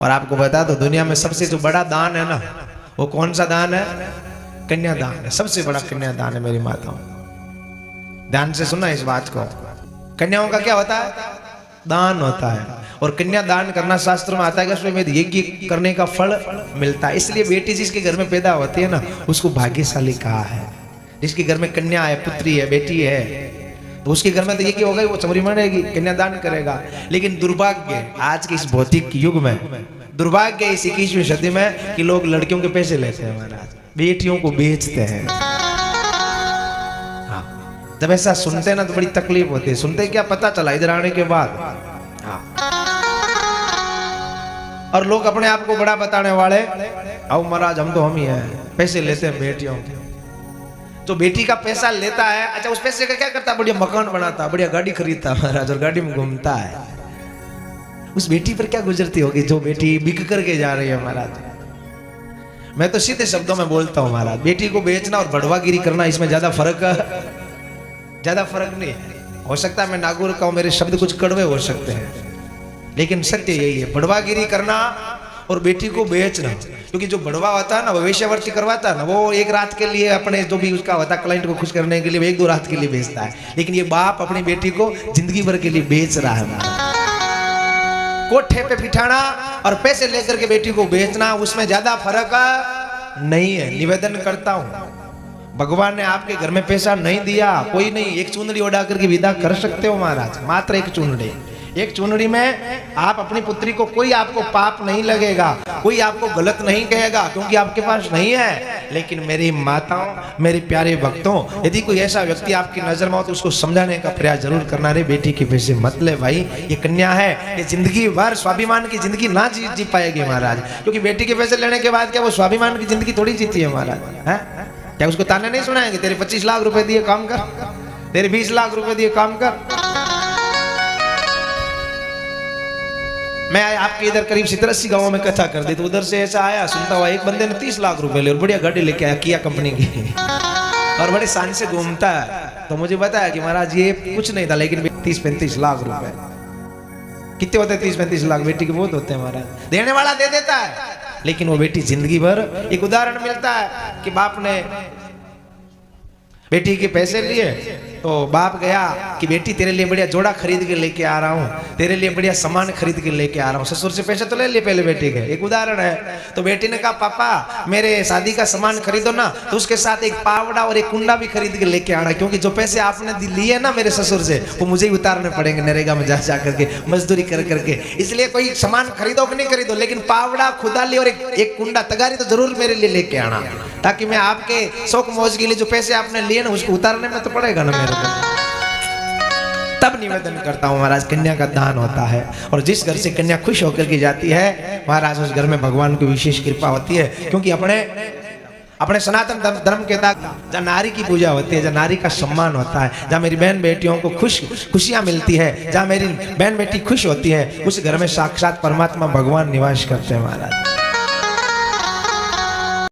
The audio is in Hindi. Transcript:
और आपको बता दो दुनिया में सबसे जो बड़ा दान है ना, वो कौन सा दान है? कन्यादान है। सबसे बड़ा कन्यादान है मेरी माताओं। ध्यान से सुनना इस बात को। कन्याओं का क्या होता है? दान होता है। और कन्यादान करना शास्त्र में आता है कि उसमें यज्ञ करने का फल मिलता है। इसलिए बेटी जिसके घर में पैदा होती है ना, उसको भाग्यशाली कहा है। जिसके घर में कन्या है, पुत्री है, बेटी है, तो उसके घर में तो यज्ञ होगा, वो चमरी मरेगी, कन्यादान करेगा। लेकिन दुर्भाग्य आज के इस भौतिक युग में, दुर्भाग्य इस 21वीं सदी में कि लोग लड़कियों के पैसे लेते हैं महाराज, बेटियों को बेचते हैं। हाँ, जब ऐसा सुनते हैं ना तो बड़ी तकलीफ होती है। सुनते क्या पता चला इधर आने के बाद। हाँ, और लोग अपने आप को बड़ा बताने वाले, आओ महाराज हम तो हम ही हैं, पैसे लेते हैं बेटियों के। तो बेटी का पैसा लेता है, अच्छा उस पैसे का क्या करता है? बढ़िया मकान बनाता, बढ़िया गाड़ी खरीदता महाराज, और गाड़ी में घूमता है। उस बेटी पर क्या गुजरती होगी जो बेटी बिक करके जा रही है महाराज। मैं तो सीधे शब्दों में बोलता हूँ महाराज, बेटी को बेचना और बढ़वागिरी करना, इसमें ज्यादा फर्क नहीं है। हो सकता है मैं नागौर का हूं, मेरे शब्द कुछ कड़वे हो सकते हैं, लेकिन सत्य यही है। बढ़वागिरी करना और बेटी को बेचना, क्योंकि जो बढ़वा होता है ना, वो वेश्यावृत्ति करवाता है ना, वो एक रात के लिए अपने जो भी उसका होता है क्लाइंट को खुश करने के लिए, वो एक दो रात के लिए बेचता है। लेकिन ये बाप अपनी बेटी को जिंदगी भर के लिए बेच रहा है। कोठे पे बिठाना और पैसे लेकर के बेटी को बेचना, उसमें ज्यादा फर्क नहीं है। निवेदन करता हूं, भगवान ने आपके घर में पैसा नहीं दिया, कोई नहीं, एक चुनरी उड़ा करके विदा कर सकते हो महाराज, मात्र एक चुनरी। एक चुनरी में आप अपनी पुत्री को, कोई आपको पाप नहीं लगेगा, कोई आपको गलत नहीं कहेगा, क्योंकि आपके पास नहीं है। लेकिन मेरी माताओं, मेरे प्यारे भक्तों, यदि कोई ऐसा व्यक्ति आपकी नजर में हो तो उसको समझाने का प्रयास जरूर करना। रे बेटी के पैसे मत ले भाई, ये कन्या है, ये जिंदगी भर स्वाभिमान की जिंदगी ना जी पाएगी महाराज। क्योंकि बेटी के पैसे लेने के बाद क्या वो स्वाभिमान की जिंदगी थोड़ी जीती है महाराज। है क्या उसको ताने नहीं सुनाएंगे? तेरे 25 लाख रुपए दिए काम कर, तेरे 20 लाख रुपए दिए काम कर। मैं आपके इधर करीब 70-80 गांवों में कथा कर दी, तो उधर से ऐसा आया सुनता हुआ, एक बंदे ने 30 लाख रुपए ले और बढ़िया गाड़ी लेके आया, किया कंपनी की, और बड़े शान से घूमता है। तो मुझे बताया कि महाराज ये कुछ नहीं था, लेकिन 30-35 लाख रुपए कितने होते हैं? 30-35 लाख बेटी के बहुत होते हैं महाराज। देने वाला दे देता है, लेकिन वो बेटी जिंदगी भर। एक उदाहरण मिलता है कि बाप ने बेटी के पैसे लिए, तो बाप गया कि बेटी तेरे लिए बढ़िया जोड़ा खरीद के लेके आ रहा हूँ, तेरे लिए बढ़िया सामान खरीद के लेके आ रहा हूँ। ससुर से पैसे तो ले लिए पहले बेटी के, एक उदाहरण है। तो बेटी ने कहा पापा मेरे शादी का सामान खरीदो ना, तो उसके साथ एक पावड़ा और एक कुंडा भी खरीद के लेके आना, क्योंकि जो पैसे आपने लिए ना मेरे ससुर से, वो मुझे ही उतारने पड़ेंगे नरेगा में जा करके, मजदूरी कर करके। इसलिए कोई सामान खरीदो कि नहीं खरीदो, लेकिन पावड़ा, खुदाली और एक कुंडा, तगारी तो जरूर मेरे लिए लेके आना, ताकि मैं आपके शौक मौज के लिए जो पैसे आपने लिए ना, उसको उतारने में तो पड़ेगा ना मेरे को। तब निवेदन करता हूं महाराज, कन्या का दान होता है, और जिस घर से कन्या खुश होकर के जाती है महाराज, उस घर में भगवान की विशेष कृपा होती है। क्योंकि अपने सनातन धर्म के तहत जहाँ नारी की पूजा होती है, जहाँ नारी का सम्मान होता है, जहाँ मेरी बहन बेटियों को खुशियां मिलती है, जहाँ मेरी बहन बेटी खुश होती है, उस घर में साक्षात परमात्मा भगवान निवास करते हैं महाराज।